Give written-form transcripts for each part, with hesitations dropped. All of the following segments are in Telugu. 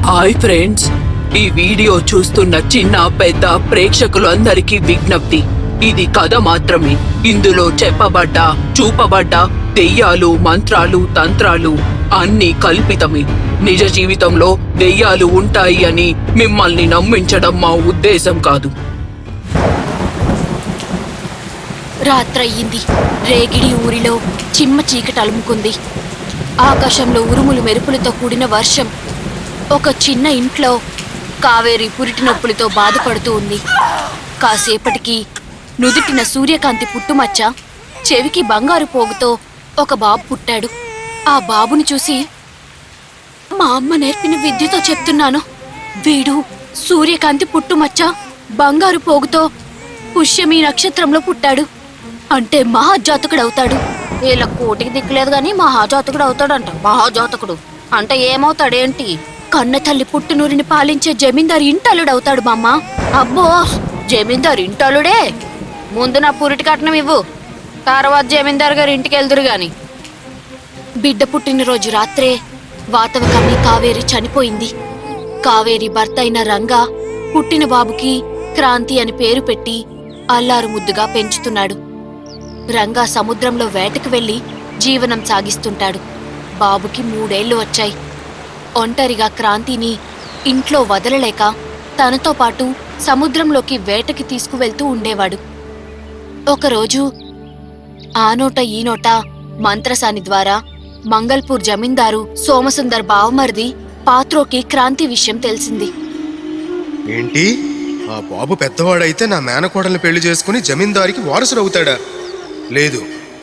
హాయ్ ఫ్రెండ్స్, ఈ వీడియో చూస్తున్న చిన్న పెద్ద ప్రేక్షకులందరికీ విజ్ఞప్తి. ఇది కథ మాత్రమే. ఇందులో చెప్పబడ్డ చూపబడ్డ దెయ్యాలు, మంత్రాలు, తంత్రాలు అన్నీ కల్పితమే. నిజ జీవితంలో దెయ్యాలు ఉంటాయి అని మిమ్మల్ని నమ్మించడం మా ఉద్దేశం కాదు. రాత్రయ్యింది. రేగిడి ఊరిలో చిమ్మ చీకటి అలుముకుంది. ఆకాశంలో ఉరుములు మెరుపులతో కూడిన వర్షం. ఒక చిన్న ఇంట్లో కావేరి పురిటి నొప్పులతో బాధపడుతూ ఉంది. కాసేపటికి నుదుటిన సూర్యకాంతి పుట్టుమచ్చ, చెవికి బంగారు పోగుతో ఒక బాబు పుట్టాడు. ఆ బాబుని చూసి, మా అమ్మ నేర్పిన విద్యతో చెప్తున్నాను, వీడు సూర్యకాంతి పుట్టుమచ్చ బంగారు పోగుతో పుష్యమి నక్షత్రంలో పుట్టాడు. అంటే మహాజాతకుడవుతాడు. వీళ్ళ కోటికి దిక్కులేదు గాని మహాజాతకుడు అవుతాడంట. మహాజాతకుడు అంటే ఏమవుతాడేంటి? కన్న తల్లి పుట్టునూరిని పాలించే జమీందారు ఇంటల్లుడవుతాడు బామ్మ. అబ్బో, జమీందారు ఇంటల్లుడే? ముందు నా పురిటి కట్నం ఇవ్వు, తర్వాత జమీందారు గారి ఇంటికి వెళ్దురు గాని. బిడ్డ పుట్టినరోజు రాత్రే వాతవకమ్మి కావేరి చనిపోయింది. కావేరి భర్త అయిన రంగా పుట్టిన బాబుకి క్రాంతి అని పేరు పెట్టి అల్లారు ముద్దుగా పెంచుతున్నాడు. రంగా సముద్రంలో వేటకు వెళ్లి జీవనం సాగిస్తుంటాడు. బాబుకి 3 ఏళ్లు వచ్చాయి. ఒంటరిగా క్రాంతిని ఇంట్లో వదలలేక తనతో పాటు సముద్రంలోకి వేటకి తీసుకువెళ్తూ ఉండేవాడు. ఒకరోజు ఆ నోట ఈ నోట మంత్రసాని ద్వారా మంగల్పూర్ జమీందారు సోమసుందర్ బావమరిది పాత్రోకి క్రాంతి విషయం తెలిసింది. ఏంటి, ఆ బాబు పెద్దవాడైతే నా మేనకోడల్ని పెళ్లి చేసుకుని జమీందారికి వారసుడవుతాడా? లేదు,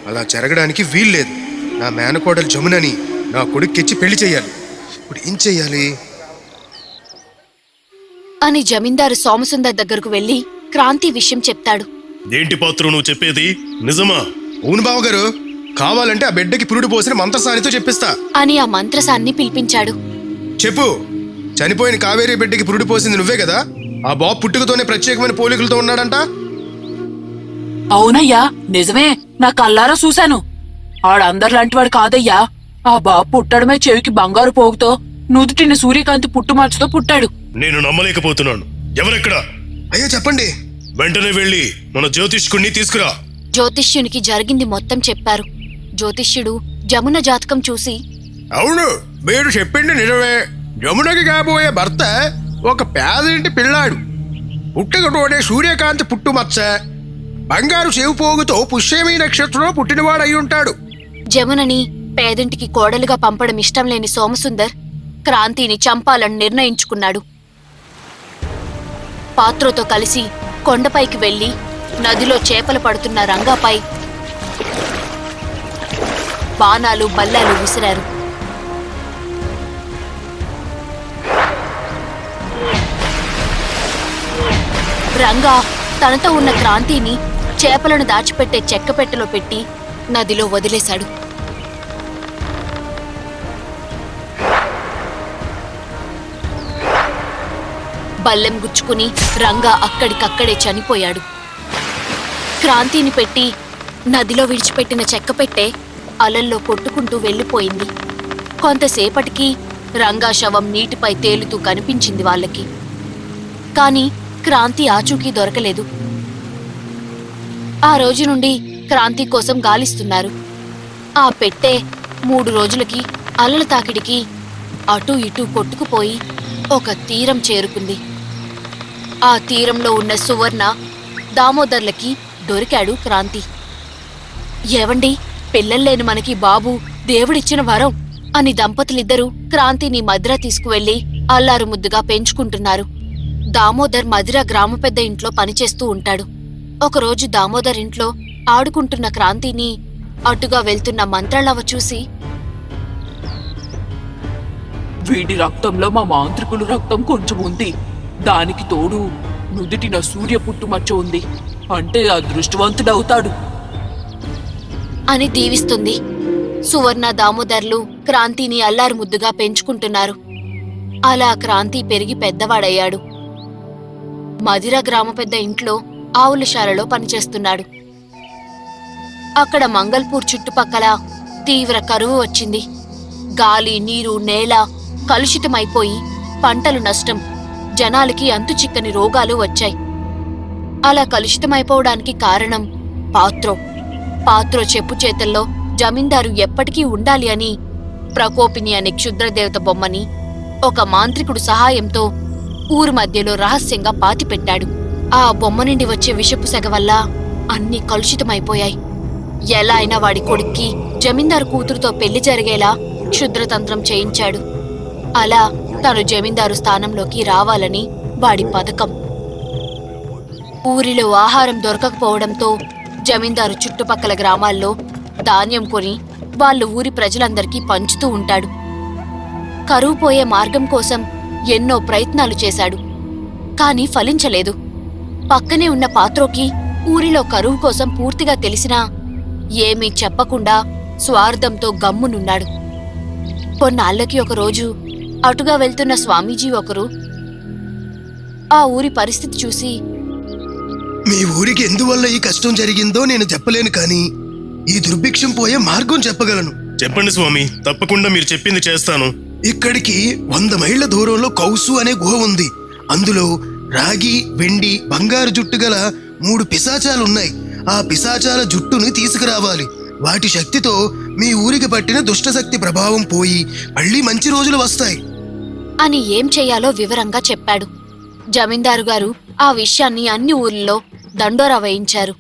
అలా జరగడానికి వీల్లేదు. నా మేనకోడలు జమునని నా కొడుక్కిచ్చి పెళ్లి చెయ్యాలి. ఇప్పుడు ఏం చెయ్యాలి అని జమీందారు సోమసుందర్ దగ్గరకు వెళ్లి క్రాంతి విషయం చెప్తాడు. ఏంటి పాత్ర నువ్వు చెప్పేది నిజమా? అవును బావగారు, కావాలంటే ఆ బిడ్డకి పురుడు పోసిన మంత్రసానితో చెప్పిస్తా అని ఆ మంత్రసాన్ని పిలిపించాడు. చెప్పు, చనిపోయిన కావేరీ బిడ్డకి పురుడు పోసింది నువ్వే కదా? ఆ బాబు పుట్టుకతోనే ప్రత్యేకమైన పోలికలతో ఉన్నాడంట. అవునయ్యా, నిజమే. నా కల్లారా చూశాను. ఆడందరిలాంటి వాడు కాదయ్యా. ఆ బాబు పుట్టడమే చెవికి బంగారు పోగుతో నుదుటిన సూర్యకాంతి పుట్టుమచ్చతో పుట్టాడు. నేను నమ్మలేకపోతున్నాను. ఎవరెక్కడా? అయ్యో చెప్పండి. వెంటనే వెళ్ళి మన జ్యోతిష్కుణ్ణి తీసుకురా. జ్యోతిష్యునికి జరిగింది మొత్తం చెప్పారు. జ్యోతిష్యుడు జమున జాతకం చూసి, అవును, మీరు చెప్పింది నిజమే. జమునకి కాబోయే భర్త ఒక పేదరింటి పిల్లాడు. పుట్టుకతోనే సూర్యకాంతి పుట్టుమచ్చ, బంగారు చెవి పోగుతో పుష్యమి నక్షత్రంలో పుట్టినవాడయి ఉంటాడు. జమునని పేదింటికి కోడలుగా పంపడం ఇష్టం లేని సోమసుందర్ క్రాంతిని చంపాలని నిర్ణయించుకున్నాడు. పాత్రతో కలిసి కొండపైకి వెళ్లి నదిలో చేపలు పడుతున్న రంగాపై బాణాలు బల్లాలు విసిరారు. రంగా తనతో ఉన్న క్రాంతిని చేపలను దాచిపెట్టే చెక్కపెట్టెలో పెట్టి నదిలో వదిలేశాడు. బల్లెం గుచ్చుకుని రంగా అక్కడికక్కడే చనిపోయాడు. క్రాంతిని పెట్టి నదిలో విడిచిపెట్టిన చెక్కపెట్టె అలల్లో కొట్టుకుంటూ వెళ్లిపోయింది. కొంతసేపటికి రంగా శవం నీటిపై తేలుతూ కనిపించింది వాళ్ళకి. కాని క్రాంతి ఆచూకీ దొరకలేదు. ఆ రోజు నుండి క్రాంతి కోసం గాలిస్తున్నారు. ఆ పెట్టె 3 రోజులకి అలల తాకిడికి అటూ ఇటూ కొట్టుకుపోయి ఒక తీరం చేరుకుంది. ఆ తీరంలో ఉన్న సువర్ణ, దామోదర్లకి దొరికాడు క్రాంతి. ఏవండి, పిల్లల్లేని మనకి బాబు దేవుడిచ్చిన వరం అని దంపతులిద్దరూ క్రాంతిని మధిర తీసుకువెళ్లి అల్లారు ముద్దుగా పెంచుకుంటున్నారు. దామోదర్ మధిర గ్రామ పెద్ద ఇంట్లో పనిచేస్తూ ఉంటాడు. ఒకరోజు దామోదర్ ఇంట్లో ఆడుకుంటున్న క్రాంతిని అటుగా వెళ్తున్న మంత్రాలవ చూసి, వీడి రక్తంలో మా మాంత్రికులు రక్తం కొంచెం ఉంది. దానికి తోడు నుదుటిన సూర్య పుట్టుమచ్చ ఉంది. అంటే అదృష్టవంతుడవుతాడు అని దీవిస్తుంది. సువర్ణ, దామోదర్లు క్రాంతిని అల్లారు ముద్దుగా పెంచుకుంటున్నారు. అలా క్రాంతి పెరిగి పెద్దవాడయ్యాడు. మధిర గ్రామ పెద్ద ఇంట్లో ఆవులశాలలో పనిచేస్తున్నాడు. అక్కడ మంగల్పూర్ చుట్టుపక్కల తీవ్ర కరువు వచ్చింది. గాలి, నీరు, నేల కలుషితమైపోయి పంటలు నష్టం, జనాలకి అంతుచిక్కని రోగాలు వచ్చాయి. అలా కలుషితమైపోవడానికి కారణం పాత్రో చెప్పు చేతల్లో జమీందారు ఎప్పటికీ ఉండాలి అని ప్రకోపిని అనే క్షుద్రదేవత బొమ్మని ఒక మాంత్రికుడు సహాయంతో ఊరు మధ్యలో రహస్యంగా పాతిపెట్టాడు. ఆ బొమ్మ నుండి వచ్చే విషపు సెగ వల్ల అన్నీ కలుషితమైపోయాయి. ఎలా అయినా వాడి కొడుక్కి జమీందారు కూతురుతో పెళ్లి జరిగేలా క్షుద్రతంత్రం చేయించాడు. అలా తను జమీందారు స్థానంలోకి రావాలని వాడి పథకం. ఊరిలో ఆహారం దొరకకపోవడంతో జమీందారు చుట్టుపక్కల గ్రామాల్లో ధాన్యం కొని వాళ్ళు ఊరి ప్రజలందరికీ పంచుతూ ఉంటాడు. కరువు పోయే మార్గం కోసం ఎన్నో ప్రయత్నాలు చేశాడు, కానీ ఫలించలేదు. పక్కనే ఉన్న పాత్రోకి ఊరిలో కరువు కోసం పూర్తిగా తెలిసినా ఏమీ చెప్పకుండా స్వార్థంతో గమ్మునున్నాడు. కొన్నాళ్లకి ఒకరోజు అటుగా వెళ్తున్న స్వామీజీ ఒకరు ఆ ఊరి పరిస్థితి చూసి, మీ ఊరికి ఎందువల్ల ఈ కష్టం జరిగిందో నేను చెప్పలేను, కానీ ఈ దుర్భిక్షం పోయే మార్గం చెప్పగలను. చెప్పండి స్వామి, తప్పకుండా మీరు చెప్పింది చేస్తాను. ఇక్కడికి 100 మైళ్ళ దూరంలో కౌసు అనే గుహ ఉంది. అందులో రాగి, వెండి, బంగారు జుట్టు గల 3 పిశాచాలున్నాయి. ఆ పిశాచాల జుట్టుని తీసుకురావాలి. వాటి శక్తితో మీ ఊరికి పట్టిన దుష్టశక్తి ప్రభావం పోయి మళ్ళీ మంచి రోజులు వస్తాయి అని ఏం చెయ్యాలో వివరంగా చెప్పాడు. జమీందారు గారు ఆ విషయాన్ని అన్ని ఊర్లలో దండోరా వేయించారు.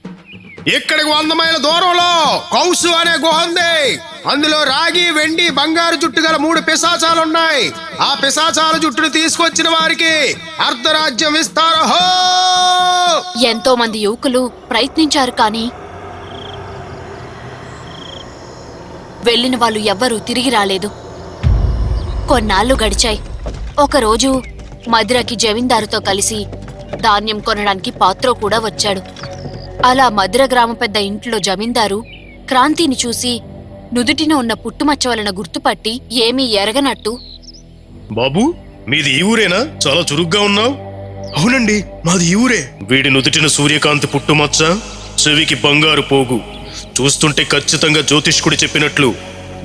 ఇక్కడికి 100 మైళ్ళ దూరంలో కౌసు అనే గుహ ఉంది. అందులో రాగి, వెండి, బంగారు జుట్టు గల 3 పిశాచాలున్నాయి. ఆ పిశాచాల జుట్టును తీసుకొచ్చిన వారికి అర్ధరాజ్యం ఇస్తారు. ఎంతో మంది యువకులు ప్రయత్నించారు, కానీ వెళ్ళిన వాళ్ళు ఎవ్వరూ తిరిగి రాలేదు. కొన్నాళ్లు గడిచాయి. ఒకరోజు మదిరకి జమీందారుతో కలిసి ధాన్యం కొనడానికి పాత్రో కూడా వచ్చాడు. అలా మదిర గ్రామ పెద్ద ఇంట్లో జమీందారు క్రాంతిని చూసి నుదుటిన ఉన్న పుట్టుమచ్చ వలన గుర్తుపట్టి ఏమీ ఎరగనట్టు, బాబు, మీది ఈ ఊరేనా? చాలా చురుగ్గా ఉన్నావు. అవునండి, మాది ఈ ఊరే. వీడి నుదుటిన సూర్యకాంతి పుట్టుమచ్చ, చెవికి బంగారు పోగు. చూస్తుంటే ఖచ్చితంగా జ్యోతిష్కుడు చెప్పినట్లు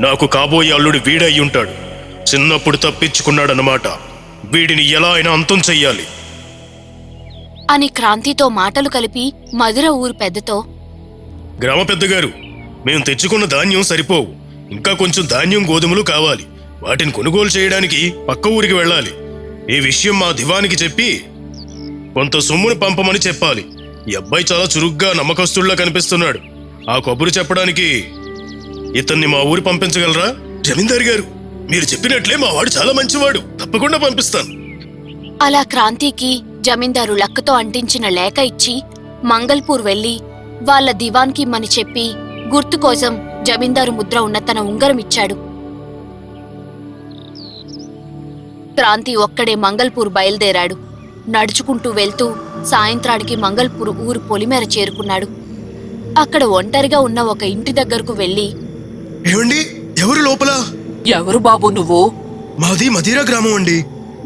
నాకు కాబోయే అల్లుడు వీడయి ఉంటాడు. చిన్నప్పుడు తప్పించుకున్నాడన్నమాట. వీడిని ఎలా అయినా అంతం చెయ్యాలి అని క్రాంతితో మాటలు కలిపి మధుర ఊరు పెద్దతో, గ్రామ పెద్దగారు, మేం తెచ్చుకున్న ధాన్యం సరిపోవు. ఇంకా కొంచెం ధాన్యం, గోధుమలు కావాలి. వాటిని కొనుగోలు చేయడానికి పక్క ఊరికి వెళ్ళాలి. ఈ విషయం మా దివానికి చెప్పి కొంత సొమ్మును పంపమని చెప్పాలి. ఈ అబ్బాయి చాలా చురుగ్గా, నమ్మకస్తుల్లా కనిపిస్తున్నాడు. ఆ కబురు చెప్పడానికి ఇతన్ని మా ఊరు పంపించగలరా? జమీందారు గారు, మీరు చెప్పినట్లే మా వాడు చాలా మంచివాడు. తప్పకుండా పంపిస్తాను. అలా క్రాంతికి జమీందారు లక్కతో అంటించిన లేఖ ఇచ్చి మంగల్పూర్ వెళ్లి వాళ్ళ దివాన్కి ఇమ్మని చెప్పి గుర్తు కోసం జమీందారు ముద్ర ఉన్న తన ఉంగరం ఇచ్చాడు. క్రాంతి ఒక్కడే మంగల్పూర్ బయలుదేరాడు. నడుచుకుంటూ వెళ్తూ సాయంత్రానికి మంగల్పూర్ ఊరు పొలిమేర చేరుకున్నాడు. అక్కడ ఒంటరిగా ఉన్న ఒక ఇంటి దగ్గరకు వెళ్లి, ఏమండి, ఎవరు లోపల? ఎవరు బాబు నువ్వు? మాది మదిరా గ్రామం అండి.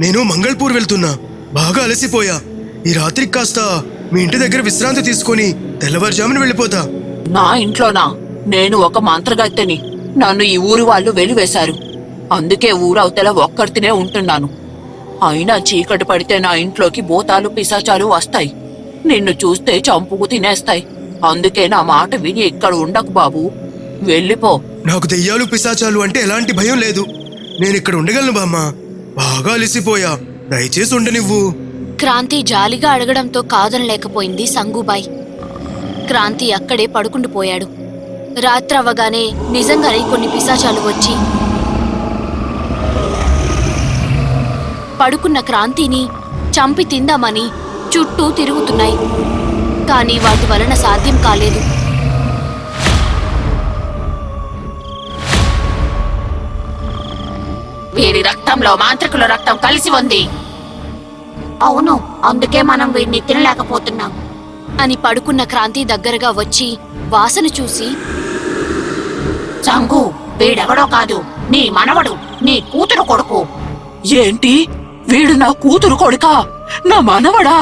నేను మంగళపూర్ వెళ్తున్నా. బాగా అలసిపోయా. ఈ రాత్రికి కాస్త మీ ఇంటి దగ్గర విశ్రాంతి తీసుకొని తెల్లవారుజామున వెళ్ళిపోతా. నా ఇంట్లోనా? నేను ఒక మంత్రగత్తెని. నన్ను ఈ ఊరు వాళ్ళు వెలివేశారు. అందుకే ఊరవతల ఒక్కడితేనే ఉంటున్నాను. అయినా చీకటి పడితే నా ఇంట్లోకి భూతాలు, పిశాచాలు వస్తాయి. నిన్ను చూస్తే చంపుకు తినేస్తాయి. అందుకే నా మాట విని ఇక్కడ ఉండకు బాబు, వెళ్ళిపో. నాకు దెయ్యాలు, పిశాచాలు అంటే ఎలాంటి భయం లేదు. నేనిక్కడ ఉండగలను బామ్మ. బాగా అలసిపోయా, దయచేసి ఉండనివ్వు. క్రాంతి జాలిగా అడగడంతో కాదనలేకపోయింది సంగుబాయ్. క్రాంతి అక్కడే పడుకుండిపోయాడు. రాత్రవగానే నిజంగానే కొన్ని పిశాచాలు వచ్చి పడుకున్న క్రాంతిని చంపి తిందామని చుట్టూ తిరుగుతున్నాయి. కానీ వాటి వలన సాధ్యం కాలేదు. వీరి రక్తంలో మాంత్రికుల రక్తం కలిసి ఉంది. అవును, అందుకే మనం వీడిని తినలేకపోతున్నాం అని పడుకున్న క్రాంతి దగ్గరగా వచ్చి వాసన చూసి, చంగు, వీడెవడో కాదు, నీ మనవడు, నీ కూతురు కొడుకు. ఏంటి? వీడు నా కూతురు కొడుకా? నా మనవడా?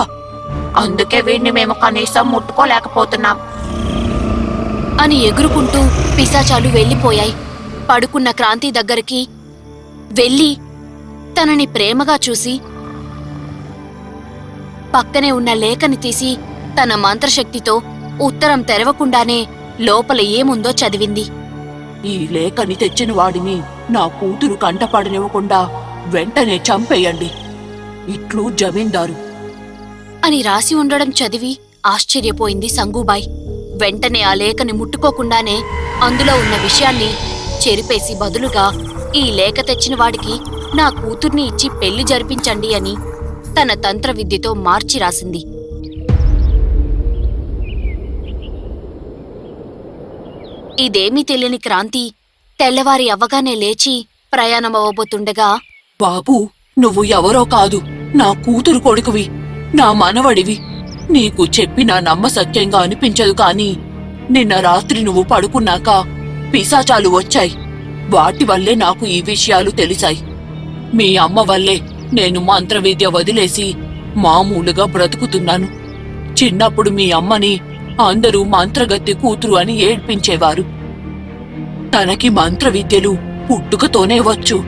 అందుకే వీడిని మేము కనీసం ముట్టుకోలేకపోతున్నాం అని ఎగురుకుంటూ పిశాచాలు వెళ్ళిపోయాయి. పడుకున్న క్రాంతి దగ్గరికి వెళ్ళి తనని ప్రేమగా చూసి పక్కనే ఉన్న లేఖని తీసి తన మంత్రశక్తితో ఉత్తరం తెరవకుండానే లోపల ఏముందో చదివింది. ఈ లేఖని తెచ్చిన వాడిని నా కూతురు కంటపడనివ్వకుండా వెంటనే చంపేయండి. ఇట్లు జమీందారు అని రాసి ఉండడం చదివి ఆశ్చర్యపోయింది సంగూబాయ్. వెంటనే ఆ లేఖని ముట్టుకోకుండానే అందులో ఉన్న విషయాన్ని చెరిపేసి బదులుగా ఈ లేఖ తెచ్చిన వాడికి నా కూతుర్ని ఇచ్చి పెళ్లి జరిపించండి అని తన తంత్ర విద్యతో మార్చి రాసింది. ఇదేమీ తెలియని క్రాంతి తెల్లవారి అవ్వగానే లేచి ప్రయాణమవ్వబోతుండగా, బాబూ, నువ్వు ఎవరో కాదు, నా కూతురు కొడుకువి, నా మనవడివి. నీకు చెప్పినా నమ్మసత్యంగా అనిపించదు కాని నిన్న రాత్రి నువ్వు పడుకున్నాక పిశాచాలు వచ్చాయి. వాటి వల్లే నాకు ఈ విషయాలు తెలిసాయి. మీ అమ్మ వల్లే నేను మంత్రవిద్య వదిలేసి మామూలుగా బ్రతుకుతున్నాను. చిన్నప్పుడు మీ అమ్మని అందరూ మంత్రగత్తె కూతురు అని ఏడ్పించేవారు. తనకి మంత్రవిద్యలు పుట్టుకతోనే వచ్చు,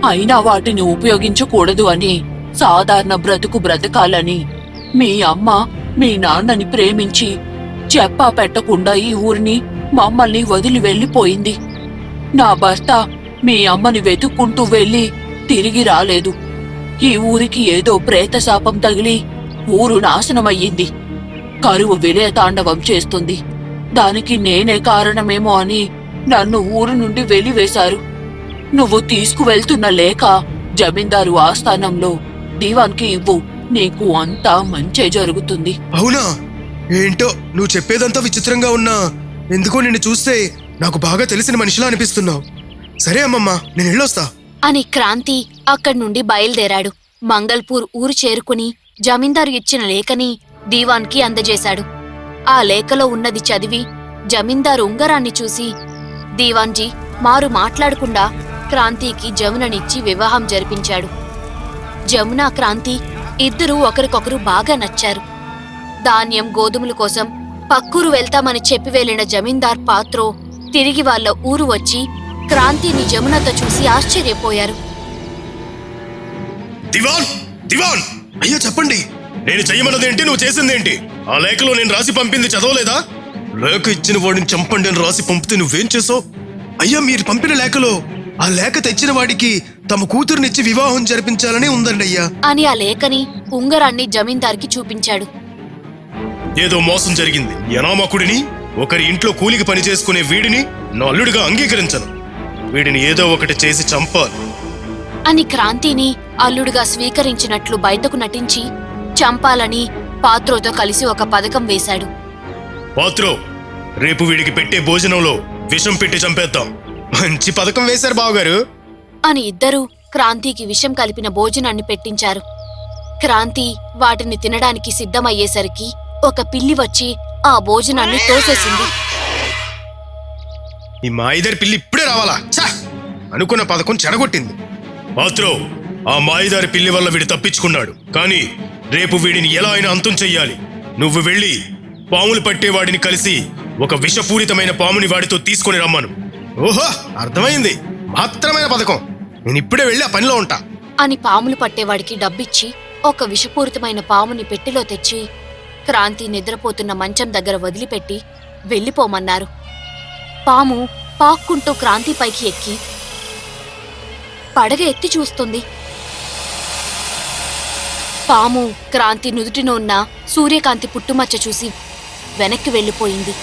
అయినా వాటిని ఉపయోగించకూడదు అని సాధారణ బ్రతుకు బ్రతకాలని మీ అమ్మ మీ నాన్నని ప్రేమించి చెప్పా పెట్టకుండా ఈ ఊరిని మమ్మల్ని వదిలి వెళ్ళిపోయింది. నా భర్త మీ అమ్మని వెతుక్కుంటూ వెళ్ళి తిరిగి రాలేదు. ఈ ఊరికి ఏదో ప్రేతశాపం తగిలి ఊరు నాశనమయ్యింది. కరువు విలయతాండవం చేస్తుంది. దానికి నేనే కారణమేమో అని నన్ను ఊరు నుండి వెలివేశారు. నువ్వు తీసుకువెళ్తున్న లేఖ జమీందారు ఆస్థానంలో దీవాన్కి ఇవ్వు. నీకు అంతా మంచే జరుగుతుంది. అవునా? ఏంటో నువ్వు చెప్పేదంతా విచిత్రంగా ఉన్నా ఎందుకో నిన్ను చూస్తే నాకు బాగా తెలిసిన మనిషిలా అనిపిస్తున్నావు. సరే అమ్మమ్మ, నేను వెళ్ళొస్తా అని క్రాంతి అక్కడి నుండి బయలుదేరాడు. మంగల్పూర్ ఊరు చేరుకుని జమీందారు ఇచ్చిన లేఖని దీవాన్కి అందజేశాడు. ఆ లేఖలో ఉన్నది చదివి జమీందారు ఉంగరాన్ని చూసి దీవాన్జీ మారు మాట్లాడకుండా క్రాంతికి జముననిచ్చి వివాహం జరిపించాడు. జమున, క్రాంతి ఇద్దరూ ఒకరికొకరు బాగా నచ్చారు. ధాన్యం, గోధుమల కోసం పక్కూరు వెళ్తామని చెప్పి వెళ్లిన జమీందార్ పాత్రో తిరిగి వాళ్ళ ఊరు వచ్చి క్రాంతిని జమునతో చూసి ఆశ్చర్యపోయారు. దివాన్, దివాన్! అయ్యా చెప్పండి. నేను చెయ్యమన్నదేంటి, నువ్వు చేసిందేంటి? ఆ లేఖలో నేను రాసి పంపింది చదవలేదా? లేఖ ఇచ్చిన వాడిని చంపండి అని రాసి పంపితే నువ్వేం చేసావు? అయ్యా, మీరు పంపిన లేఖలో ఆ లేఖ తెచ్చిన వాడికి తమ కూతురునిచ్చి వివాహం జరిపించాలని ఉందండి అయ్యా అని ఆ లేఖని, ఉంగరాన్ని జమీందార్కి చూపించాడు. ఏదో మోసం జరిగింది. అనామకుడిని, ఒకరి ఇంట్లో కూలికి పని చేసుకునే వీడిని నా అల్లుడిగా అంగీకరించను. వీడిని ఏదో ఒకటి చేసి చంపాలి అని క్రాంతిని అల్లుడుగా స్వీకరించినట్లు బయటకు నటించి చంపాలని పాత్రోతో కలిసి ఒక పథకం వేశాడు. పాత్రో, రేపు వీడికి పెట్టే భోజనంలో విషం పెట్టి చంపేద్దాం. మంచి పథకం వేశారు బావగారు అని ఇద్దరూ క్రాంతికి విషం కలిపిన భోజనాన్ని పెట్టించారు. క్రాంతి వాటిని తినడానికి సిద్ధమయ్యేసరికి ఒక పిల్లి వచ్చి ఆ భోజనాన్ని తోసేసింది. ఈ మా ఇద్దరి పిల్లి ఇప్పుడే రావాలా? ఛ! అనుకున్న పథకం చెడగొట్టింది. పాత్రో, ఆ మాయిదారి పిల్లి వల్ల వీడు తప్పించుకున్నాడు. కానీ రేపు వీడిని ఎలా అయినా అంతం చెయ్యాలి. నువ్వు వెళ్ళి పాములు పట్టేవాడిని కలిసి ఒక విషపూరితమైన పాముని వాడితో తీసుకొని రమ్మను. ఓహో, అర్థమైంది. మాత్రమైన పథకం. నేను ఇప్పుడే వెళ్ళి ఆ పనిలో ఉంటా అని పాములు పట్టేవాడికి డబ్బిచ్చి ఒక విషపూరితమైన పాముని పెట్టెలో తెచ్చి క్రాంతి నిద్రపోతున్న మంచం దగ్గర వదిలిపెట్టి వెళ్ళిపోమన్నారు. పాము పాక్కుంటూ క్రాంతి పైకి ఎక్కి పడగ ఎత్తి చూస్తుంది. పాము క్రాంతి నుదుటిన ఉన్న సూర్యకాంతి పుట్టుమచ్చ చూసి వెనక్కి వెళ్ళిపోయింది.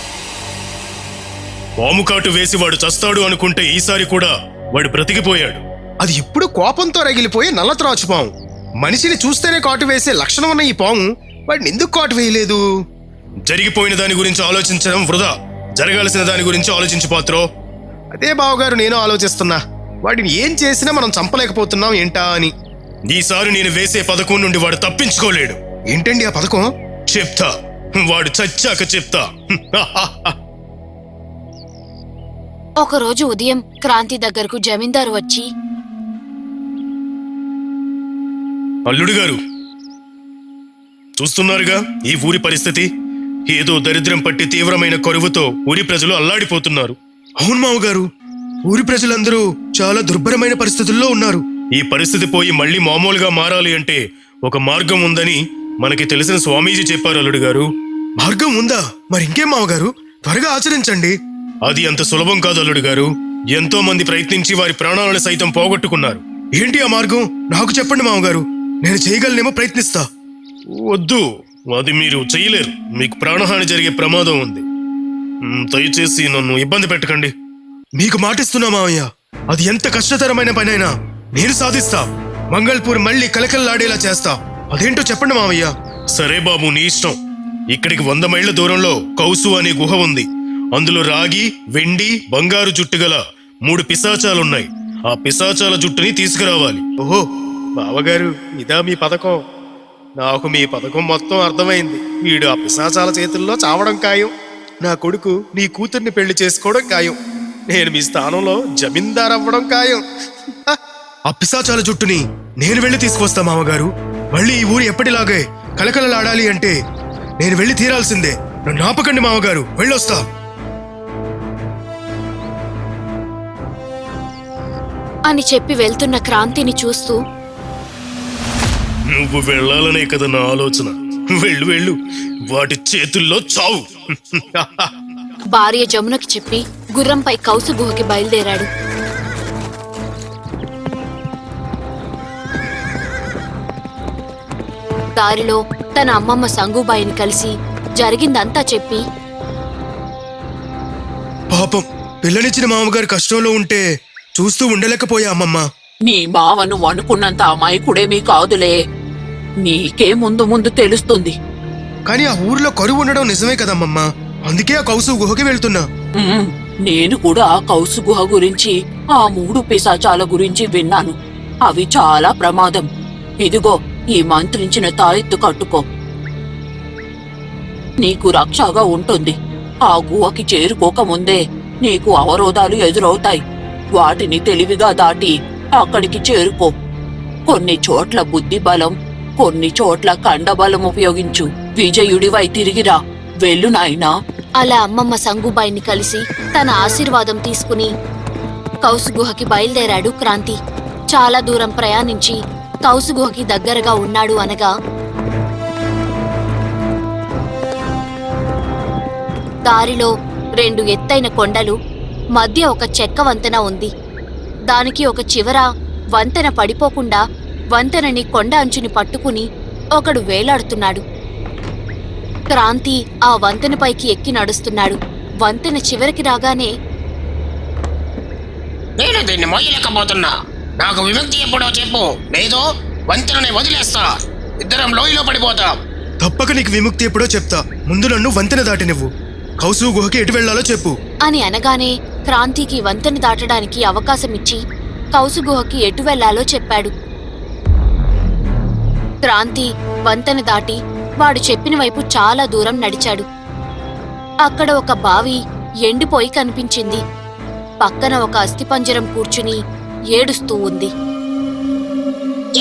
పాము కాటు వేసి వాడు చస్తాడు అనుకుంటే ఈసారి కూడా వాడు బ్రతికిపోయాడు. అది ఇప్పుడు కోపంతో రగిలిపోయి నల్లత్రాచు పాము. మనిషిని చూస్తేనే కాటు వేసే లక్షణం ఉన్న ఈ పాము వాడిని ఎందుకు కాటు వేయలేదు? జరిగిపోయిన దాని గురించి ఆలోచించడం వృధా. జరగాల్సిన దాని గురించి ఆలోచించు పాత్రో. అదే బావగారు నేను ఆలోచిస్తున్నా. వాడిని ఏం చేసినా మనం చంపలేకపోతున్నాం ఏంటా అని. ఈసారి నేను వేసే పథకం నుండి వాడు తప్పించుకోలేడు. ఏంటండి ఆ పథకం? చెప్తా, వాడు చచ్చాక చెప్తా. ఒకరోజు ఉదయం క్రాంతి దగ్గరకు జమీందారు వచ్చి, అల్లుడు గారు, చూస్తున్నారుగా ఈ ఊరి పరిస్థితి. ఏదో దరిద్రం పట్టి తీవ్రమైన కరువుతో ఊరి ప్రజలు అల్లాడిపోతున్నారు. అవును మామగారు, ఊరి ప్రజలందరూ చాలా దుర్భరమైన పరిస్థితుల్లో ఉన్నారు. ఈ పరిస్థితి పోయి మళ్ళీ మామూలుగా మారాలి అంటే ఒక మార్గం ఉందని మనకి తెలిసిన స్వామీజీ చెప్పారు అల్లుడు గారు. మార్గం ఉందా? మరి ఇంకేం మామగారు, త్వరగా ఆచరించండి. అది అంత సులభం కాదు అల్లుడు గారు. ఎంతో మంది ప్రయత్నించి వారి ప్రాణాలను సైతం పోగొట్టుకున్నారు. ఏంటి ఆ మార్గం? నాకు చెప్పండి మామగారు, నేను చేయగలనేమో, ప్రయత్నిస్తా. వద్దు, అది మీరు చెయ్యలేరు. మీకు ప్రాణహాని జరిగే ప్రమాదం ఉంది. దయచేసి నన్ను ఇబ్బంది పెట్టకండి. మీకు మాటిస్తున్నా మావయ్య, అది ఎంత కష్టతరమైన పనైనా నేను సాధిస్తా. మంగళపూర్ మళ్ళీ కలకల్లాడేలా చేస్తా. అదేంటో చెప్పండి మావయ్య. సరే బాబు, నీ ఇష్టం. ఇక్కడికి 100 మైళ్ళ దూరంలో కౌసు అనే గుహ ఉంది. అందులో రాగి, వెండి, బంగారు జుట్టు గల 3 పిశాచాలున్నాయి. ఆ పిశాచాల జుట్టుని తీసుకురావాలి. ఓహో బావగారు, ఇదా మీ పథకం? నాకు మీ పథకం మొత్తం అర్థమైంది. వీడు ఆ పిశాచాల చేతుల్లో చావడం ఖాయం. నా కొడుకు నీ కూతుర్ని పెళ్లి చేసుకోవడం ఖాయం. నేను మీ స్థానంలో జమీందార్ అవ్వడం ఖాయం. ఆ పిశాచాల జుట్టుని నేను వెళ్ళి తీసుకొస్తా మామగారు. మళ్ళీ ఈ ఊరు ఎప్పటిలాగే కలకలలాడాలి అంటే నేను వెళ్ళి తీరాల్సిందే. నన్ను ఆపకండి మామగారు, వెళ్ళొస్తా. అని చెప్పి వెళ్తున్న క్రాంతిని చూస్తూ, నువ్వు వెళ్ళాలనే కదా నా ఆలోచన. వెళ్ళు వెళ్ళు, వాటి చేతుల్లో చావు. భార్య జమునకి చెప్పి గుర్రంపై కౌసు గుహకి బయలుదేరాడు. దారిలో తన అమ్మమ్మ సంగుబాయిని కలిసి జరిగిందంతా చెప్పి, పాపం, పిల్లనిచ్చిన మామగారు కష్టంలో ఉంటే చూస్తూ ఉండలేకపోయా అమ్మమ్మ. నీ మావ నువ్వు అనుకున్నంత అమాయకుడేమీ కాదులే. నీకే ముందు ముందు తెలుస్తుంది. కానీ ఆ ఊర్లో కరువు ఉండడం నిజమే కదమ్మమ్మ, అందుకే ఆ కౌసు గుహకి వెళ్తున్నా. నేను కూడా ఆ కౌసు గుహ గురించి, ఆ 3 పిశాచాల గురించి విన్నాను. అవి చాలా ప్రమాదం. ఇదిగో ఈ మంత్రించిన తాయెత్తు కట్టుకో, నీకు రక్షగా ఉంటుంది. ఆ గుహకి చేరుకోకముందే నీకు అవరోధాలు ఎదురవుతాయి. వాటిని తెలివిగా దాటి అక్కడికి చేరుకో. కొన్ని చోట్ల బుద్ధి బలం, కొన్ని చోట్ల కండబలం ఉపయోగించు. విజయుడివై తిరిగిరా. వెళ్ళు నాయనా. అలా అమ్మమ్మ సంగుబాయిని కలిసి తన ఆశీర్వాదం తీసుకుని కౌసు గుహకి బయలుదేరాడు క్రాంతి. చాలా దూరం ప్రయాణించి కౌసు గుహకి దగ్గరగా ఉన్నాడు అనగా దారిలో 2 ఎత్తైన కొండలు, మధ్య ఒక చెక్క వంతెన ఉంది. దానికి ఒక చివర వంతెన పడిపోకుండా వంతెనని కొండ అంచుని పట్టుకుని ఒకడు వేలాడుతున్నాడు. క్రాంతి ఆ వంతెనపైకి ఎక్కి నడుస్తున్నాడు. వంతెన చివరికి రాగానే, నేను దీన్ని మోయలేకపోతున్నా. నాకు విముక్తి ఎప్పుడో చెప్పు, లేదో వంతెనని వదిలేస్తా. ఇద్దరం లోయలో పడిపోతాం. తప్పక నీకు విముక్తి ఎప్పుడో చెప్తా. ముందు నన్ను వంతెన దాటినివ్వు. కౌసు గుహకి ఎటు వెళ్లాలో చెప్పు అని అనగానే క్రాంతికి వంతెన దాటడానికి అవకాశమిచ్చి కౌసు గుహకి ఎటు వెళ్లాలో చెప్పాడు. క్రాంతి వంతెన దాటి వాడు చెప్పిన వైపు చాలా దూరం నడిచాడు. అక్కడ ఒక బావి ఎండిపోయి కనిపించింది. పక్కన ఒక అస్థిపంజరం కూర్చుని ఏడుస్తూ ఉంది.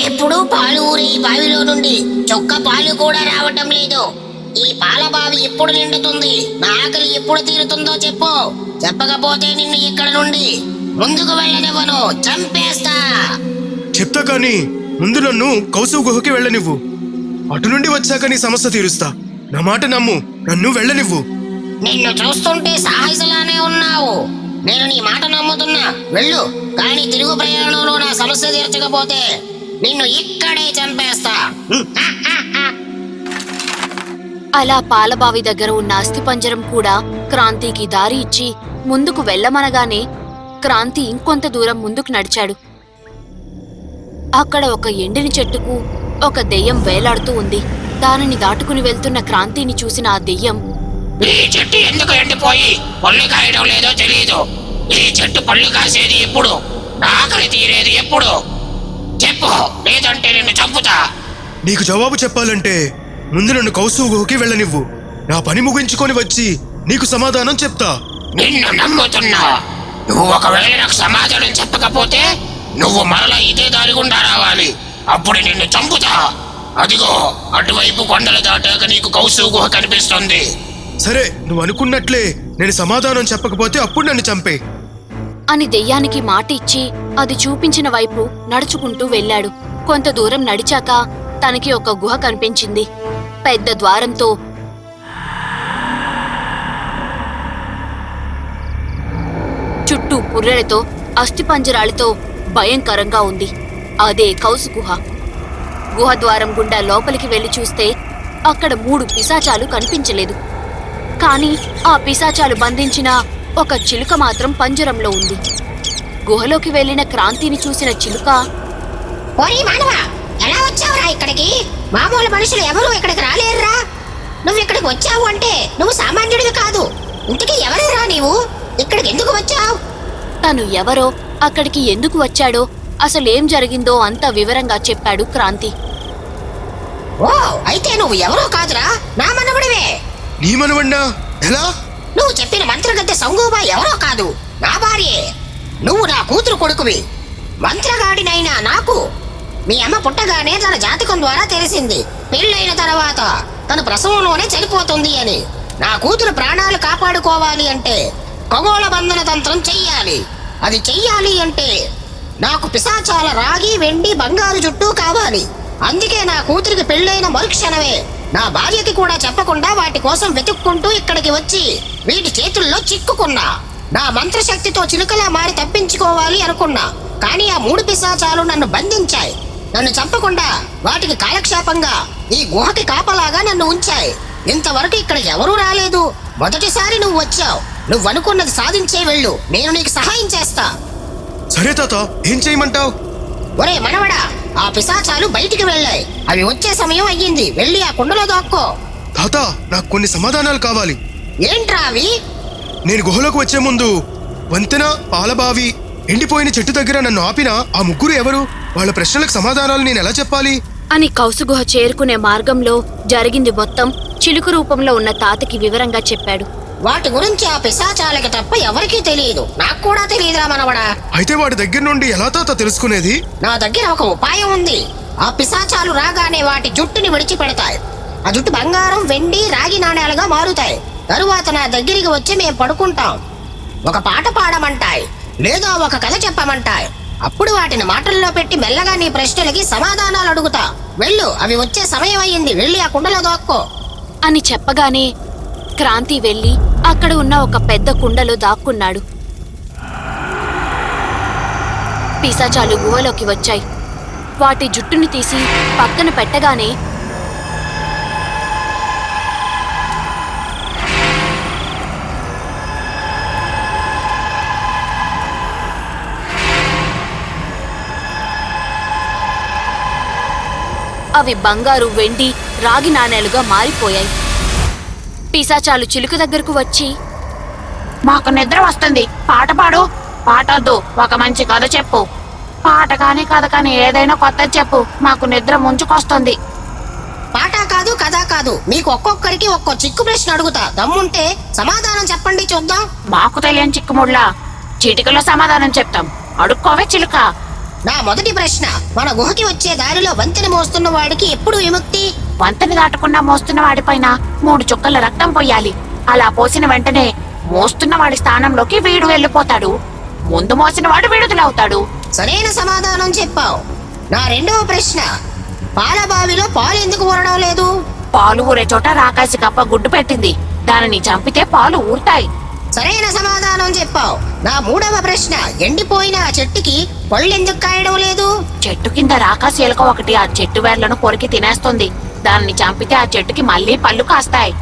ఎప్పుడు పాలు ఊరి ఈ బావిలో నుండి చొక్క పాలు కూడా రావటం లేదు. ఈ పాల బావి ఎప్పుడు నిండుతుంది? నా ఆకలి ఎప్పుడు తీరుతుందో చెప్పు. చెప్పకపోతే నిన్ను ఇక్కడ నుండి ముందుకు వెళ్ళనివ్వను, చంపేస్తా. చెప్తా, కానీ ముందు నన్ను కౌసు గుహకి వెళ్ళనివ్వు. అటు నుండి వచ్చాక నీ సమస్య తీరుస్తా. నా మాట నమ్ము, నన్ను వెళ్ళనివ్వు. నిన్ను చూస్తుంటే సాహసలానే ఉన్నావు. నేను నీ మాట నమ్ముతున్నా, వెళ్ళు. కానీ తిరుగు ప్రయాణంలో నా సమస్య తీర్చకపోతే నిన్ను ఇక్కడే చంపేస్తా. అలా పాలబావి దగ్గర ఉన్న అస్థిపంజరం కూడా క్రాంతికి దారి ఇచ్చి ముందుకు వెళ్ళమనగానే క్రాంతి ఇంకొంత దూరం ముందుకు నడిచాడు. అక్కడ ఒక ఎండిన చెట్టుకు ఒక దెయ్యం వేలాడుతూ ఉంది. దానిని దాటుకుని వెళ్తున్న క్రాంతిని చూసిన ఆ దెయ్యం, ఈ చెట్టు ఎందుకు ఎండిపోయి పళ్ళు కాయడం లేదో తెలీదు. ఈ చెట్టు పళ్ళు కాసేది ఎప్పుడు? నా ఆకలి తీరేది ఎప్పుడు? చెప్పు, లేదంటే నిన్ను చంపుతా. నీకు జవాబు చెప్పాలంటే ముందు నన్ను కౌసు గుహకి వెళ్ళనివ్వు. నా పని ముగించుకొని వచ్చి నీకు సమాధానం చెప్తా. నిన్ను నమ్ముతున్నా. నువ్వు ఒకవేళ నాకు సమాధానం చెప్పకపోతే నువ్వు మరలా ఇదే దారి గుండా రావాలి. అప్పుడు నిన్ను చంపుతా. అదిగో అటువైపు కొండలు దాటాక నీకు కౌసు గుహ కనిపిస్తుంది. సరే, నువ్వు అనుకున్నట్లే నేను సమాధానం చెప్పకపోతే అప్పుడు నన్ను చంపే. అని దెయ్యానికి మాట ఇచ్చి అది చూపించిన వైపు నడుచుకుంటూ వెళ్ళాడు. కొంత దూరం నడిచాక తనకి ఒక గుహ కనిపించింది. పెద్ద ద్వారంతో చుట్టూ పుర్రెలతో అస్థిపంజరాలతో భయంకరంగా ఉంది. అదే కౌసు గుహ. గుహ ద్వారం గుండా లోపలికి వెళ్లి చూస్తే అక్కడ 3 పిశాచాలు కనిపించలేదు. కాని ఆ పిశాచాలు బంధించిన ఒక చిలుక మాత్రం పంజరంలో ఉంది. గుహలోకి వెళ్లిన క్రాంతిని చూసిన చిలుక, ఓరి మానవా, ఎలా వచ్చావురా ఇక్కడికి? మామూలు మనుషులు ఎవరు ఇక్కడికి రాలేరురా. నువ్వు ఇక్కడికి వచ్చావు అంటే నువ్వు సామాన్యుడివి కాదు. ఇంతకీ ఎవరురా నీవు? ఇక్కడికి ఎందుకు వచ్చావు? తను ఎవరో, అక్కడికి ఎందుకు వచ్చాడో, అసలేం జరిగిందో అంతా వివరంగా చెప్పాడు క్రాంతి. ఓ, అయితే నువ్వు ఎవరో కాదురా, నా మనవడివే. నీ మనవన్నా? ఎలా? నువ్వు చెప్పిన మంత్రగత్తె సంగూబా ఎవరో కాదు, నా భార్యే. నువ్వు నా కూతురు కొడుకువి. మంత్రగాడినైనా నాకు మీ అమ్మ పుట్టగానే తన జాతకం ద్వారా తెలిసింది పెళ్ళైన తర్వాత తన ప్రసవంలోనే చనిపోతుంది అని. నా కూతురు ప్రాణాలు కాపాడుకోవాలి అంటే ఖగోళ బంధన తంత్రం చెయ్యాలి. అది చెయ్యాలి అంటే నాకు పిశాచాల రాగి, వెండి, బంగారు జుట్టు కావాలి. అందుకే నా కూతురికి పెళ్ళైన మరుక్షణమే నా భార్యకి కూడా చెప్పకుండా వాటి కోసం వెతుక్కుంటూ ఇక్కడికి వచ్చి వీటి చేతుల్లో చిక్కుకున్నా. నా మంత్రశక్తితో చిలుకలా మారి తప్పించుకోవాలి అనుకున్నా. కానీ ఆ 3 పిశాచాలు నన్ను బంధించాయి. నన్ను చంపకుండా వాటికి కాలక్షేపంగా ఈ గుహకి కాపలాగా నన్ను ఉంచాయి. ఇంతవరకు ఇక్కడికి ఎవరూ రాలేదు. మొదటిసారి నువ్వు వచ్చావు. నువ్వు అనుకున్నది సాధించే వెళ్ళు. నేను నీకు సహాయం చేస్తా. సరే తాత, ఏం చేయమంటావు? ఒరే మనవడా, ఆ పిశాచాలు బయటికి వెళ్ళాయి. అవి వచ్చే సమయం అయ్యింది. వెళ్ళి ఆ కుండలో దాక్కో. తాత, నాకు కొన్ని సమాధానాలు కావాలి. ఏంట్రా అవి? నేను గుహలోకి వచ్చే ముందు వంతెన, పాలబావి, ఎండిపోయిన చెట్టు దగ్గర నన్ను ఆపిన ఆ 3 ఎవరు? వాళ్ళ ప్రశ్నలకు సమాధానాలు నేను ఎలా చెప్పాలి? అని కౌసుగుహ చేరుకునే మార్గంలో జరిగింది మొత్తం చిలుక రూపంలో ఉన్న తాతకి వివరంగా చెప్పాడు. వాటి గురించి ఆ పిశాచాలకి తప్ప ఎవరికీ తెలియదు. నాకు కూడా తెలియదురా మనవడా. అయితే వాడి దగ్గర నుండి ఎలా తాత తెలుసుకునేది? నా దగ్గర ఒక ఉపాయం ఉంది. ఆ పిశాచాలు రాగానే వాటి జుట్టుని విడిచిపెడతాయి. ఆ జుట్టు బంగారం, వెండి, రాగి నాణేలుగా మారుతాయి. తరువాత నా దగ్గరికి వచ్చి మేము పడుకుంటాం. ఒక పాట పాడమంటాయి, లేదా ఒక కథ చెప్పమంటాయి. అప్పుడు వాటిని మాటల్లో పెట్టి మెల్లగా నీ ప్రశ్నలకి సమాధానాలు అడుగుతా. వెళ్ళు, అవి వచ్చే సమయం అయ్యింది. వెళ్ళి ఆ కుండలో దాక్కో అని చెప్పగానే క్రాంతి వెళ్లి అక్కడ ఉన్న ఒక పెద్ద కుండలో దాక్కున్నాడు. పిశాచాలు గుహలోకి వచ్చాయి. వాటి జుట్టుని తీసి పక్కన పెట్టగానే అవి బంగారు, వెండి, రాగి నాణేలుగా మారిపోయాయి. పిశాచాలు చిలుక దగ్గరకు వచ్చి, మాకు నిద్ర వస్తుంది, పాట పాడు. పాటొద్దు, ఒక మంచి కథ చెప్పు. పాట కాని కథ కాని ఏదైనా కొత్తది చెప్పు, మాకు నిద్ర ముంచుకొస్తుంది. పాట కాదు, కథ కాదు, మీకు ఒక్కొక్కరికి ఒక్కో చిక్కు ప్రశ్న అడుగుతా. దమ్ముంటే సమాధానం చెప్పండి చూద్దాం. మాకు తెలియని చిక్కుముళ్ళ చీటికలో సమాధానం చెప్తాం. అడుక్కోవే చిలుక. నా మొదటి ప్రశ్న, మన గుహకి వచ్చే దారిలో వంతెన మోస్తున్న వాడికి ఎప్పుడు విముక్తి? వంతెని దాటకుండా మోస్తున్న వాడిపైన 3 చుక్కల రక్తం పోయాలి. అలా పోసిన వెంటనే మోస్తున్న వాడి స్థానంలోకి వీడు వెళ్ళిపోతాడు. ముందు మోసిన వాడు విడుదలవుతాడు. సరైన సమాధానం చెప్పావు. నా రెండవ ప్రశ్న, పాలబావిలో పాలు ఎందుకు ఊరడం లేదు? పాలు ఊరే చోట రాకాసి కప్ప గుడ్డు పెట్టింది. దానిని చంపితే పాలు ఊరుతాయి. సరైన సమాధానం చెప్పావు. నా మూడవ ప్రశ్న, ఎండిపోయిన ఆ చెట్టుకి పళ్ళు ఎందుకు కాయడం లేదు? చెట్టు కింద రాకాసి ఎలుక ఒకటి ఆ చెట్టు వేర్లను కొరికి తినేస్తుంది. దానిని చంపితే ఆ చెట్టుకి మళ్ళీ పళ్ళు కాస్తాయి.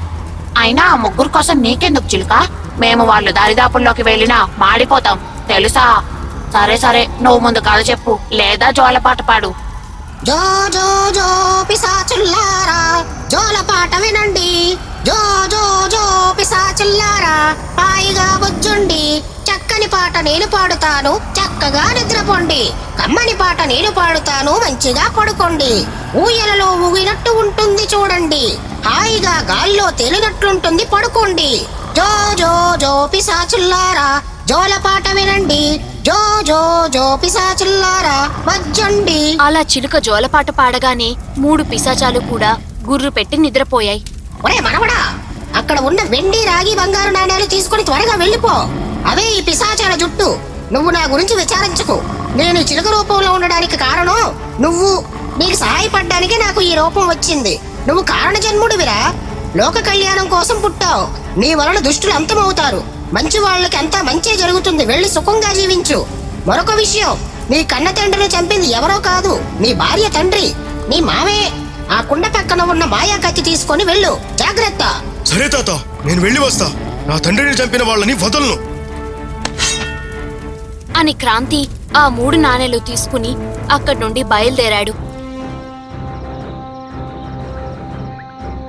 అయినా ఆ 3 కోసం నీకెందుకు చిలుక? మేము వాళ్ళు దారిదాపుల్లోకి వెళ్ళినా మాడిపోతాం తెలుసా? సరే సరే, నువ్వు ముందు కథ చెప్పు, లేదా జోలపాట పాడు. జో జో జో పిశాచుల్లారా, జోలపాట వినండి. జో జో జో పిశాచుల్లారా, హాయిగా బుజ్జుండి. చక్కని పాట నేను పాడుతాను, చక్కగా నిద్రపోండి. కమ్మని పాట నేను పాడుతాను, మంచిగా పడుకోండి. ఊయలలో ఊగినట్టు ఉంటుంది చూడండి, హాయిగా గాల్లో తేలినట్లుంటుంది పడుకోండి. జో జో జో పిశాచుల్లారా, జోలపాట వినండి. జో జో జో పిశాచుల్లారా, బుజ్జుండి. అలా చిలుక జోలపాట పాడగానే 3 పిశాచాలు కూడా గుర్రు పెట్టి నిద్రపోయాయి. ఒరే మనవడా, అక్కడ ఉన్న వెండి, రాగి, బంగారు నాణేలు తీసుకుని త్వరగా వెళ్ళిపో. అవే ఈ పిశాచాల జుట్టు. నువ్వు నా గురించి విచారించుకో. నేను ఈ చిలుక రూపంలో ఉండడానికి కారణం నువ్వు. నీకు సహాయపడ్డానికి నాకు ఈ రూపం వచ్చింది. నువ్వు కారణ జన్ముడివిరా. లోక కళ్యాణం కోసం పుట్టావు. నీ వలన దుష్టులు అంతమవుతారు. మంచి వాళ్ళకి అంతా మంచే జరుగుతుంది. వెళ్ళి సుఖంగా జీవించు. మరొక విషయం, నీ కన్న తండ్రిని చంపింది ఎవరో కాదు, నీ భార్య తండ్రి, నీ మావే. ఆ కుండ పక్కన ఉన్న మాయా కత్తి తీసుకొని వెళ్ళు. జాగ్రత్త. సరే తాత, నేను వెళ్ళి వస్తా. నా తండ్రిని చంపిన వాళ్ళని వదలను అని క్రాంతి ఆ 3 నాణేలు తీసుకుని అక్కడి నుండి బయలుదేరాడు.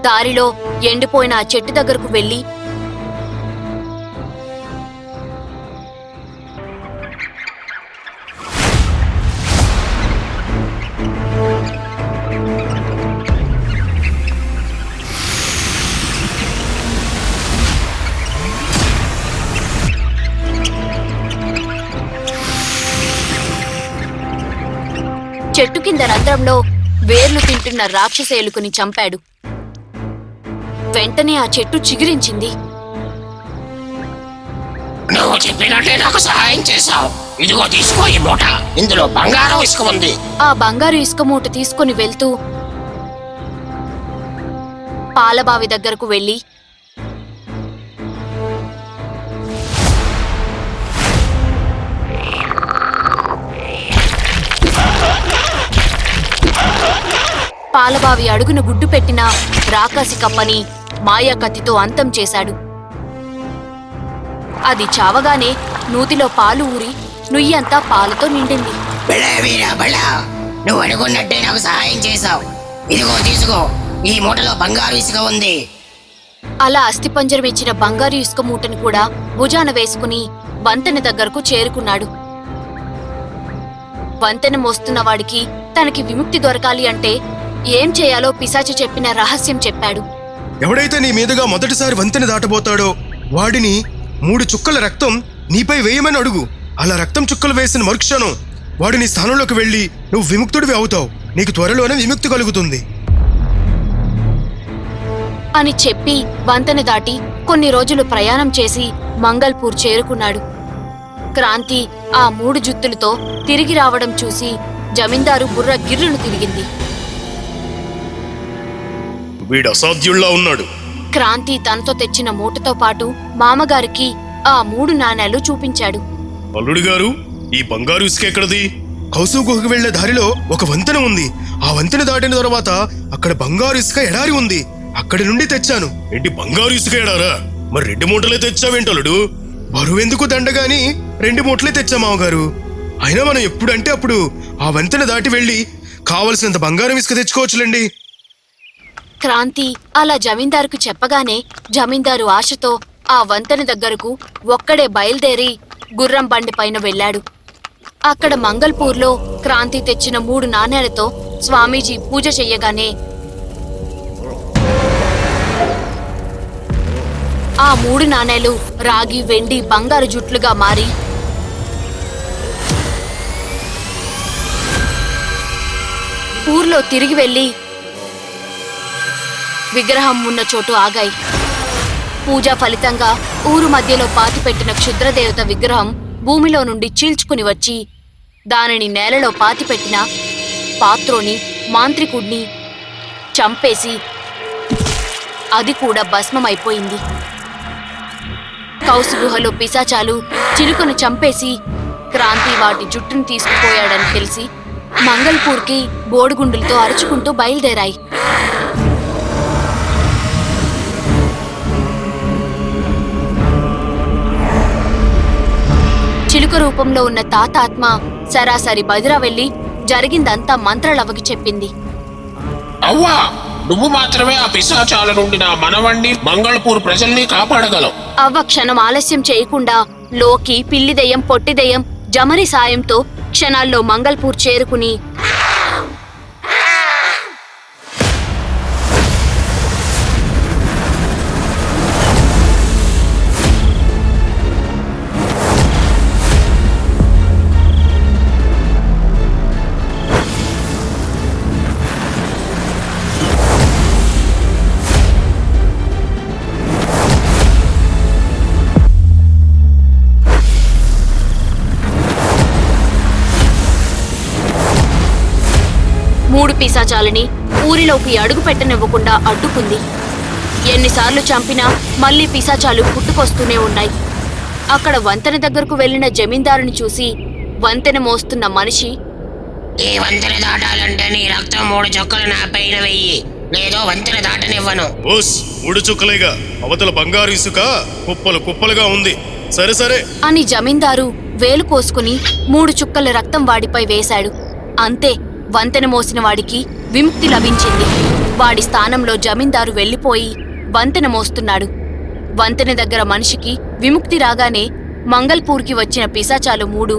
దారిలో ఎండిపోయిన ఆ చెట్టు దగ్గరకు వెళ్లి చెట్టు కింద రంధ్రంలో వేర్లు తింటున్న రాక్షస ఎలుకని చంపాడు. వెంటనే ఆ చెట్టు చిగురించింది. నువ్వు చెప్పినట్టే నాకు సహాయం చేశావు. ఇదిగో తీసుకో ఈ మూట. ఇందులో బంగారం ఇసుక ఉంది. ఆ బంగారు ఇసుక మూట తీసుకుని వెళ్తూ పాలబావి దగ్గరకు వెళ్లి పాలబావి అడుగున గుడ్డు పెట్టిన రాకాసి కప్పని మాయా కత్తితో అంతం చేశాడు. అది చావగానే నూతిలో పాలు ఊరి నుయ్యంతా పాలతో నిండింది. నువ్వు అనుకున్నట్టే నాకు సహాయం చేశావు. ఇదిగో తీసుకో, ఈ మూటలో బంగారు ఇసుక ఉంది. అలా అస్థిపంజరం ఇచ్చిన బంగారు ఇసుక మూటను కూడా భుజాన వేసుకుని వంతెన దగ్గరకు చేరుకున్నాడు. వంతెన మోస్తున్న వాడికి తనకి విముక్తి దొరకాలి అంటే ఏం చేయాలో పిశాచి చెప్పిన రహస్యం చెప్పాడు. ఎవడైతే నీ మీదుగా మొదటిసారి వంతెన దాటబోతాడో వాడిని 3 చుక్కల రక్తం నీపై వేయమని అడుగు. అలా రక్తం చుక్కలు వేసిన మరుక్షణం వాడు నీ స్థానంలోకి వెళ్ళి నువ్వు విముక్తుడివి అవుతావు. నీకు త్వరలోనే విముక్తి కలుగుతుంది అని చెప్పి వంతెన దాటి కొన్ని రోజులు ప్రయాణం చేసి మంగల్పూర్ చేరుకున్నాడు. క్రాంతి ఆ 3 జుత్తులతో తిరిగి రావడం చూసి జమీందారు బుర్ర గిర్రును తిరిగింది. వీడు అసాధ్యుల్లా ఉన్నాడు. క్రాంతి తనతో తెచ్చిన మూటతో పాటు మామగారికి ఆ 3 నాణేలు చూపించాడు. అల్లుడి గారు, ఈ బంగారు ఇసుక ఎక్కడది? కౌసు గుహకు వెళ్లే దారిలో ఒక వంతెన ఉంది. ఆ వంతెన దాటిన తర్వాత అక్కడ బంగారు ఇసుక ఎడారి ఉంది. అక్కడి నుండి తెచ్చాను. ఏంటి బంగారు ఇసుక ఎడారా? మరి 2 మూటలే తెచ్చావేంటలుడు? బరువెందుకు దండగాని 2 మూటలే తెచ్చా మామగారు. అయినా మనం ఎప్పుడంటే అప్పుడు ఆ వంతెన దాటి వెళ్లి కావలసినంత బంగారం ఇసుక తెచ్చుకోవచ్చులేండి. క్రాంతి అలా జమీందారుకు చెప్పగానే జమీందారు ఆశతో ఆ వంతెన దగ్గరకు ఒక్కడే బయలుదేరి గుర్రం బండి పైన వెళ్లాడు. అక్కడ మంగల్పూర్లో క్రాంతి తెచ్చిన 3 నాణేలతో స్వామీజీ పూజ చెయ్యగానే ఆ 3 నాణేలు రాగి, వెండి, బంగారు జుట్లుగా మారి ఊర్లో తిరిగి వెళ్లి విగ్రహం ఉన్న చోటు ఆగాయి. పూజా ఫలితంగా ఊరు మధ్యలో పాతిపెట్టిన క్షుద్రదేవత విగ్రహం భూమిలో నుండి చీల్చుకుని వచ్చి దానిని నేలలో పాతిపెట్టిన పాత్రోని, మాంత్రికుడిని చంపేసి అది కూడా భస్మమైపోయింది. కౌసు గుహలో పిశాచాలు చిలుకను చంపేసి క్రాంతి వాటి జుట్టును తీసుకుపోయాడని తెలిసి మంగల్పూర్కి బోడిగుండులతో అరుచుకుంటూ బయలుదేరాయి. చిలుక రూపంలో ఉన్న తాతాత్మ సరాసరి బదిరా వెళ్లి జరిగిందంతా మంత్రలవ్వకి చెప్పింది. అవ్వా, నువ్వు మాత్రమే ఆ పిశాచాల నుండి నా మనవణ్ణి, మంగళపూర్ ప్రజల్ని కాపాడగలవు. అవ్వ క్షణం ఆలస్యం చేయకుండా లోకి, పిల్లిదెయ్యం, పొట్టిదెయ్యం, జమరి సాయంతో క్షణాల్లో మంగల్పూర్ చేరుకుని 3 పిశాచాలని ఊరిలోకి అడుగు పెట్టనివ్వకుండా అడ్డుకుంది. ఎన్నిసార్లు చంపినా మళ్ళీ పిశాచాలు పుట్టుకొస్తూనే ఉన్నాయి. అక్కడ వంతెన దగ్గరకు వెళ్లిన జమీందారుని చూసి వంతెన మోస్తున్న మనిషి, ఈ వంతెన దాటాలంటే నీ రక్తం 3 చుక్కలు నా పైన వెయ్యి, లేదో వంతెన దాటనివ్వను. ఓస్ 3 చుక్కలేగా, అవతల బంగారు ఇసుక కుప్పలు కుప్పలుగా ఉంది. సరే సరే అని జమీందారు వేలు కోసుకుని 3 చుక్కల రక్తం వాడిపై వేశాడు. అంతే, వంతెన మోసిన వాడికి విముక్తి లభించింది. వాడి స్థానంలో జమీందారు వెళ్లిపోయి వంతెన మోస్తున్నాడు. వంతెన దగ్గర మనిషికి విముక్తి రాగానే మంగల్పూర్కి వచ్చిన పిశాచాలు 3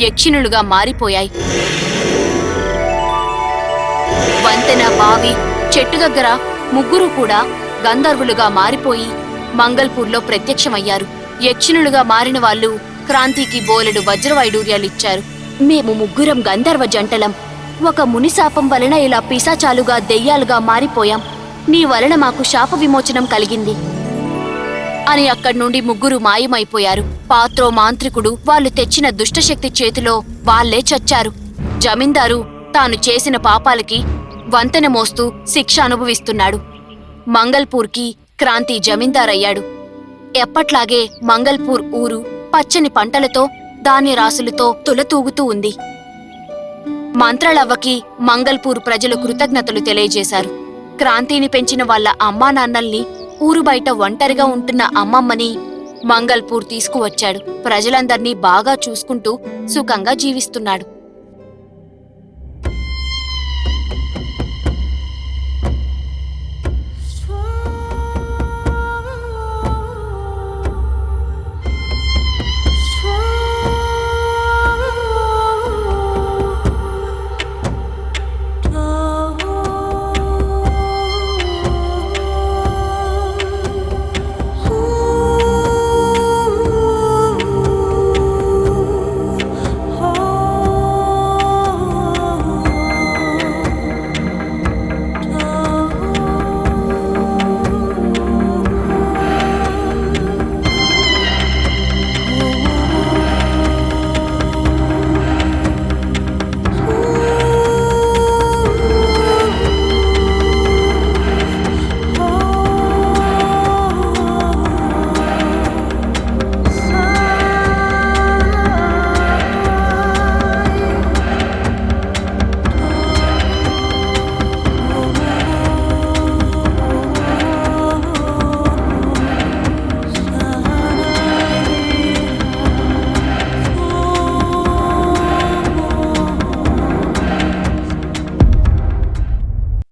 యక్షిణులుగా మారిపోయాయి. వంతెన, బావి, చెట్టు దగ్గర ముగ్గురు కూడా గంధర్వులుగా మారిపోయి మంగల్పూర్లో ప్రత్యక్షమయ్యారు. యక్షిణులుగా మారిన వాళ్ళు క్రాంతికి బోలెడు వజ్రవైడూర్యాలిచ్చారు. మేము ముగ్గురం గంధర్వ జంటలం. ఒక మునిశాపం వలన ఇలా పిశాచాలుగా దెయ్యాలుగా మారిపోయాం. నీ వలన మాకు శాప విమోచనం కలిగింది అని అక్కడి నుండి ముగ్గురు మాయమైపోయారు. పాత్రో మాంత్రికుడు వాళ్ళు తెచ్చిన దుష్టశక్తి చేతిలో వాళ్లే చచ్చారు. జమీందారు తాను చేసిన పాపాలకి వంతెన మోస్తూ శిక్ష అనుభవిస్తున్నాడు. మంగల్పూర్కి క్రాంతి జమీందారయ్యాడు. ఎప్పట్లాగే మంగల్పూర్ ఊరు పచ్చని పంటలతో, ధాన్యరాశులతో తులతూగుతూ ఉంది. మంత్రలవ్వకి మంగల్పూర్ ప్రజలు కృతజ్ఞతలు తెలియజేశారు. క్రాంతిని పెంచిన వాళ్ళ అమ్మానాన్నల్ని, ఊరు బయట ఒంటరిగా ఉంటున్న అమ్మమ్మని మంగల్పూర్ తీసుకువచ్చాడు. ప్రజలందర్నీ బాగా చూసుకుంటూ సుఖంగా జీవిస్తున్నాడు.